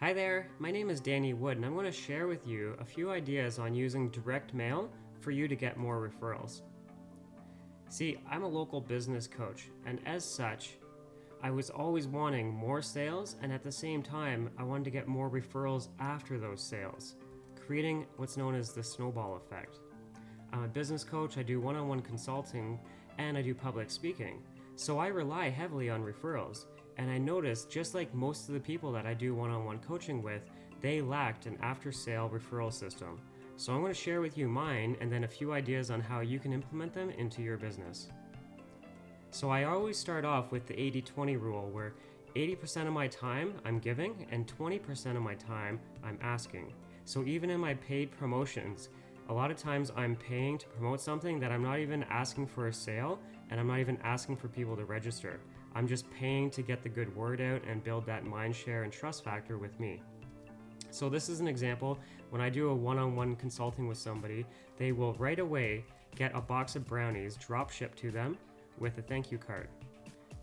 Hi there, my name is Danny Wood and I'm going to share with you a few ideas on using direct mail for you to get more referrals. See, I'm a local business coach, and as such, I was always wanting more sales, and at the same time, I wanted to get more referrals after those sales, creating what's known as the snowball effect. I'm a business coach, I do one-on-one consulting, and I do public speaking. So I rely heavily on referrals, and I noticed just like most of the people that I do one-on-one coaching with, they lacked an after-sale referral system. So I'm going to share with you mine and then a few ideas on how you can implement them into your business. So I always start off with the 80-20 rule, where 80% of my time I'm giving and 20% of my time I'm asking. So even in my paid promotions, a lot of times I'm paying to promote something that I'm not even asking for a sale, and I'm not even asking for people to register. I'm just paying to get the good word out and build that mind share and trust factor with me. So this is an example. When I do a one-on-one consulting with somebody, they will right away get a box of brownies drop shipped to them with a thank you card.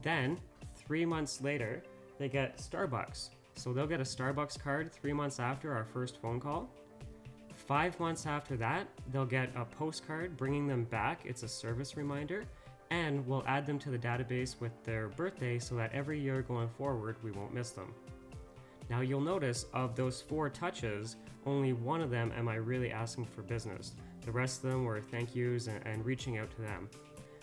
Then 3 months later, they get Starbucks. So they'll get a Starbucks card 3 months after our first phone call. 5 months after that, they'll get a postcard bringing them back. It's a service reminder, and we'll add them to the database with their birthday so that every year going forward, we won't miss them. Now you'll notice of those 4 touches, only one of them am I really asking for business. The rest of them were thank yous and reaching out to them.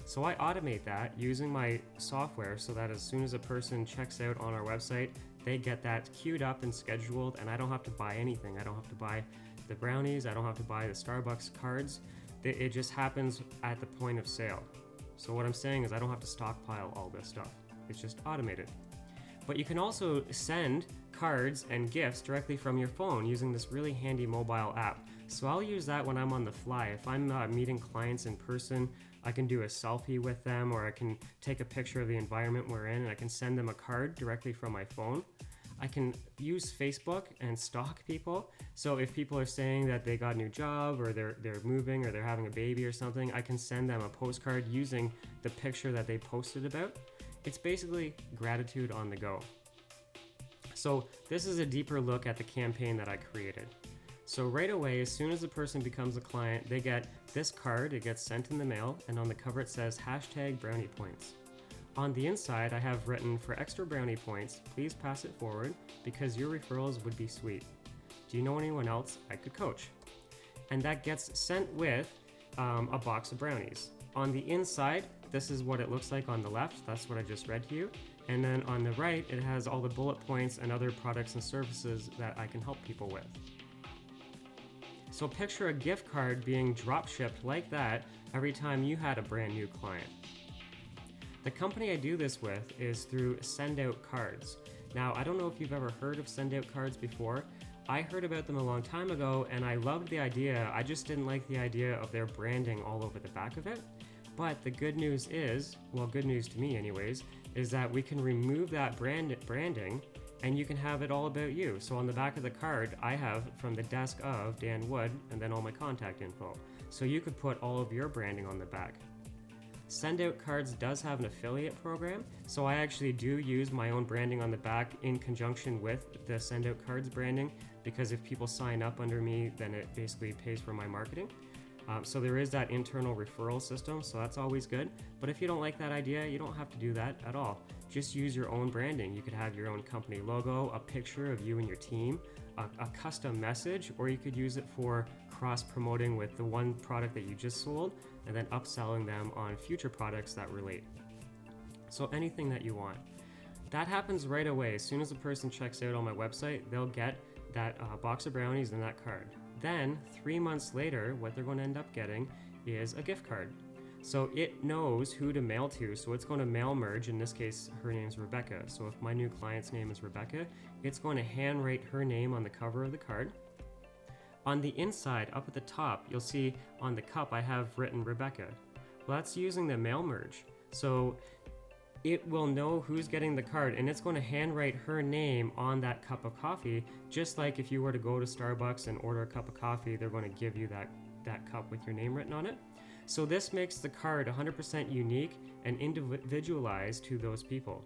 So I automate that using my software so that as soon as a person checks out on our website, they get that queued up and scheduled, and I don't have to buy anything. I don't have to buy the brownies, I don't have to buy the Starbucks cards. It just happens at the point of sale. So what I'm saying is I don't have to stockpile all this stuff. It's just automated. But you can also send cards and gifts directly from your phone using this really handy mobile app. So I'll use that when I'm on the fly. If I'm meeting clients in person, I can do a selfie with them, or I can take a picture of the environment we're in and I can send them a card directly from my phone. I can use Facebook and stalk people. So if people are saying that they got a new job, or they're moving, or they're having a baby or something, I can send them a postcard using the picture that they posted about. It's basically gratitude on the go. So this is a deeper look at the campaign that I created. So right away, as soon as a person becomes a client, they get this card, it gets sent in the mail, and on the cover it says #brownie-points. On the inside, I have written, for extra brownie points, please pass it forward because your referrals would be sweet. Do you know anyone else I could coach? And that gets sent with a box of brownies. On the inside, this is what it looks like on the left. That's what I just read to you. And then on the right, it has all the bullet points and other products and services that I can help people with. So picture a gift card being drop shipped like that every time you had a brand new client. The company I do this with is through Send Out Cards. Now, I don't know if you've ever heard of Send Out Cards before. I heard about them a long time ago and I loved the idea. I just didn't like the idea of their branding all over the back of it. But the good news is, well, good news to me anyways, is that we can remove that branding and you can have it all about you. So on the back of the card, I have from the desk of Dan Wood and then all my contact info. So you could put all of your branding on the back. Send Out Cards does have an affiliate program, so I actually do use my own branding on the back in conjunction with the Send Out Cards branding, because if people sign up under me, then it basically pays for my marketing. So there is that internal referral system, so that's always good. But if you don't like that idea, you don't have to do that at all. Just use your own branding. You could have your own company logo, a picture of you and your team, a custom message, or you could use it for cross-promoting with the one product that you just sold and then upselling them on future products that relate. So anything that you want. That happens right away. As soon as a person checks out on my website, they'll get that box of brownies and that card. Then 3 months later, what they're going to end up getting is a gift card. So it knows who to mail to, so it's going to mail merge. In this case, her name is Rebecca. So if my new client's name is Rebecca, it's going to handwrite her name on the cover of the card. On the inside, up at the top, you'll see on the cup I have written Rebecca. Well, that's using the mail merge. So it will know who's getting the card, and it's going to handwrite her name on that cup of coffee, just like if you were to go to Starbucks and order a cup of coffee, they're going to give you that cup with your name written on it. So this makes the card 100% unique and individualized to those people.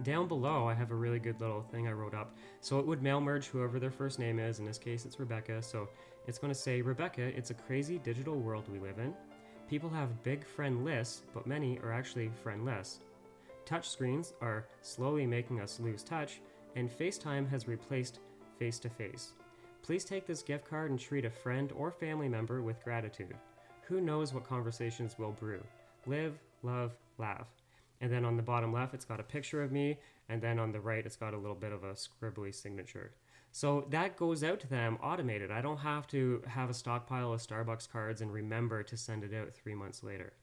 Down below, I have a really good little thing I wrote up. So it would mail merge whoever their first name is. In this case, it's Rebecca. So it's going to say, Rebecca, it's a crazy digital world we live in. People have big friend lists, but many are actually friendless. Touchscreens are slowly making us lose touch, and FaceTime has replaced face-to-face. Please take this gift card and treat a friend or family member with gratitude. Who knows what conversations will brew? Live, love, laugh. And then on the bottom left, it's got a picture of me, and then on the right, it's got a little bit of a scribbly signature. So that goes out to them automated. I don't have to have a stockpile of Starbucks cards and remember to send it out 3 months later.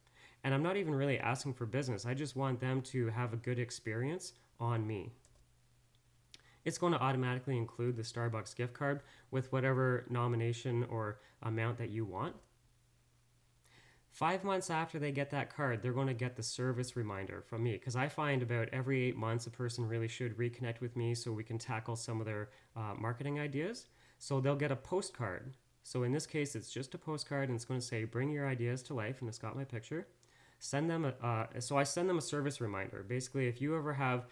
And I'm not even really asking for business. I just want them to have a good experience on me. It's going to automatically include the Starbucks gift card with whatever nomination or amount that you want. 5 months after they get that card, they're going to get the service reminder from me, because I find about every 8 months a person really should reconnect with me so we can tackle some of their marketing ideas. So they'll get a postcard. So in this case, it's just a postcard, and it's going to say, bring your ideas to life, and it's got my picture. Send them so I send them a service reminder. Basically, if you ever have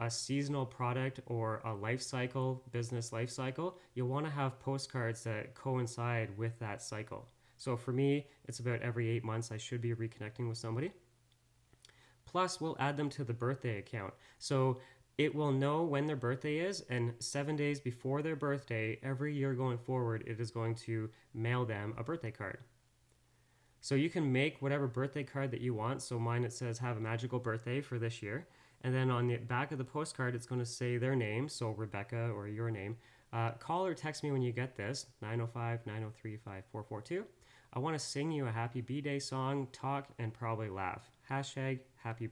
a seasonal product or a life cycle, business life cycle, you'll want to have postcards that coincide with that cycle. So for me, it's about every 8 months I should be reconnecting with somebody. Plus, we'll add them to the birthday account. So it will know when their birthday is, and 7 days before their birthday, every year going forward, it is going to mail them a birthday card. So you can make whatever birthday card that you want. So mine, it says, have a magical birthday for this year. And then on the back of the postcard, it's going to say their name, so Rebecca or your name. Call or text me when you get this, 905-903-5442. I want to sing you a happy B-Day song, talk, and probably laugh. Hashtag happy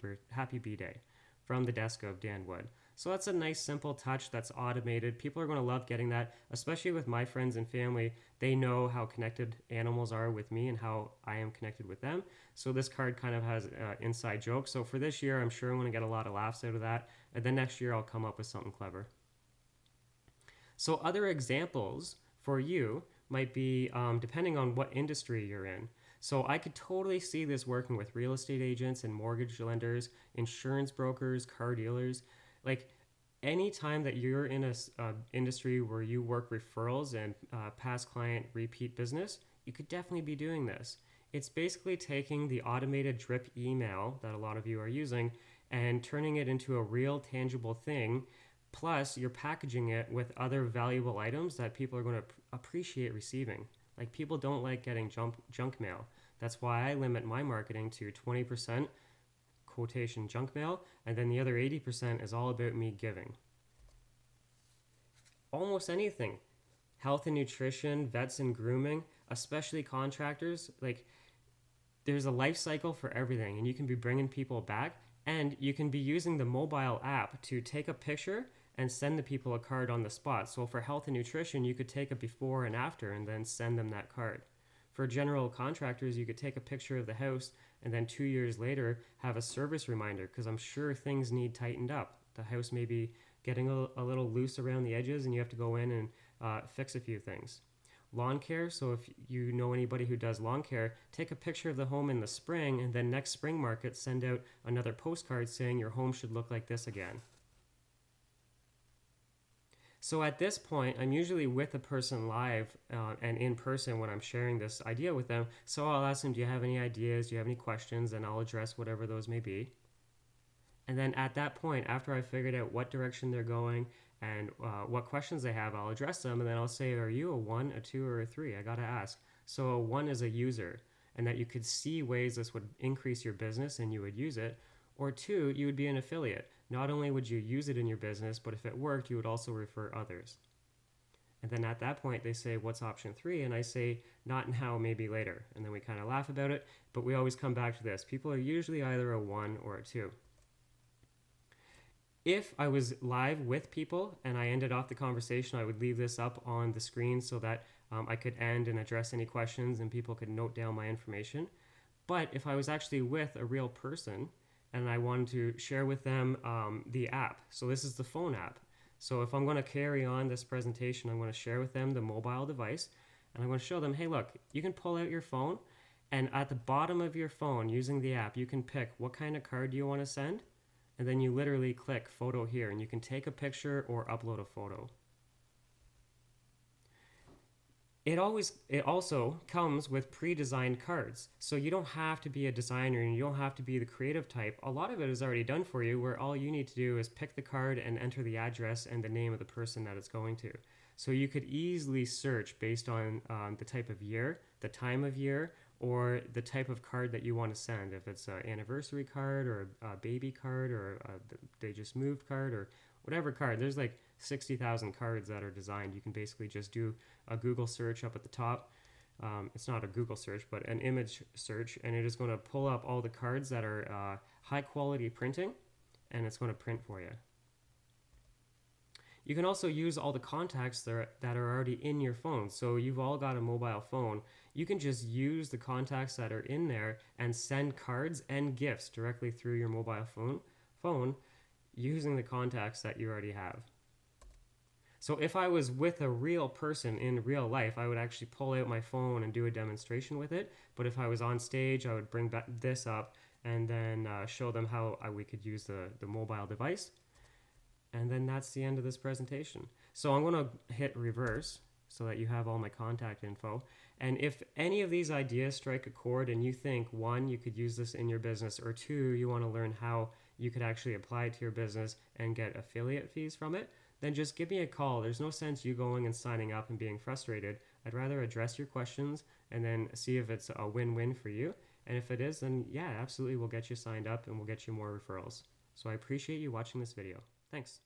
B-Day from the desk of Dan Wood. So that's a nice, simple touch that's automated. People are going to love getting that, especially with my friends and family. They know how connected animals are with me and how I am connected with them. So this card kind of has an inside joke. So for this year, I'm sure I'm going to get a lot of laughs out of that. And then next year, I'll come up with something clever. So other examples for you might be depending on what industry you're in. So I could totally see this working with real estate agents and mortgage lenders, insurance brokers, car dealers. Like any time that you're in a industry where you work referrals and past client repeat business, you could definitely be doing this. It's basically taking the automated drip email that a lot of you are using and turning it into a real tangible thing. Plus, you're packaging it with other valuable items that people are going to appreciate receiving. Like, people don't like getting junk mail. That's why I limit my marketing to 20% quotation junk mail, and then the other 80% is all about me giving. Almost anything. Health and nutrition, vets and grooming, especially contractors. Like, there's a life cycle for everything, and you can be bringing people back, and you can be using the mobile app to take a picture and send the people a card on the spot. So for health and nutrition, you could take a before and after and then send them that card. For general contractors, you could take a picture of the house and then 2 years later have a service reminder, because I'm sure things need tightened up. The house may be getting a little loose around the edges and you have to go in and fix a few things. Lawn care, so if you know anybody who does lawn care, take a picture of the home in the spring, and then next spring market, send out another postcard saying your home should look like this again. So at this point, I'm usually with a person live and in person when I'm sharing this idea with them. So I'll ask them, do you have any ideas? Do you have any questions? And I'll address whatever those may be. And then at that point, after I've figured out what direction they're going and what questions they have, I'll address them. And then I'll say, are you a 1, a 2, or a 3? I got to ask. So a 1 is a user, and that you could see ways this would increase your business and you would use it. Or 2, you would be an affiliate. Not only would you use it in your business, but if it worked, you would also refer others. And then at that point, they say, what's option 3? And I say, not now, maybe later. And then we kind of laugh about it, but we always come back to this. People are usually either a 1 or a 2. If I was live with people and I ended off the conversation, I would leave this up on the screen so that I could end and address any questions and people could note down my information. But if I was actually with a real person and I wanted to share with them the app, so this is the phone app. So if I'm going to carry on this presentation, I'm going to share with them the mobile device, and I'm going to show them, hey, look, you can pull out your phone, and at the bottom of your phone using the app, you can pick what kind of card do you want to send, and then you literally click photo here, and you can take a picture or upload a photo. It also comes with pre-designed cards, so you don't have to be a designer and you don't have to be the creative type. A lot of it is already done for you, where all you need to do is pick the card and enter the address and the name of the person that it's going to. So you could easily search based on the type of year, the time of year, or the type of card that you want to send. If it's an anniversary card or a baby card or they just moved card or whatever card. There's like 60,000 cards that are designed. You can basically just do a Google search up at the top. It's not a Google search, but an image search, and it is going to pull up all the cards that are high quality printing, and it's going to print for you. You can also use all the contacts that are already in your phone. So you've all got a mobile phone. You can just use the contacts that are in there and send cards and gifts directly through your mobile phone using the contacts that you already have. So if I was with a real person in real life, I would actually pull out my phone and do a demonstration with it. But if I was on stage, I would bring this up and then show them how we could use the mobile device. And then that's the end of this presentation. So I'm going to hit reverse so that you have all my contact info. And if any of these ideas strike a chord and you think, one, you could use this in your business, or two, you want to learn how you could actually apply it to your business and get affiliate fees from it, then just give me a call. There's no sense you going and signing up and being frustrated. I'd rather address your questions and then see if it's a win-win for you. And if it is, then yeah, absolutely, we'll get you signed up and we'll get you more referrals. So I appreciate you watching this video. Thanks.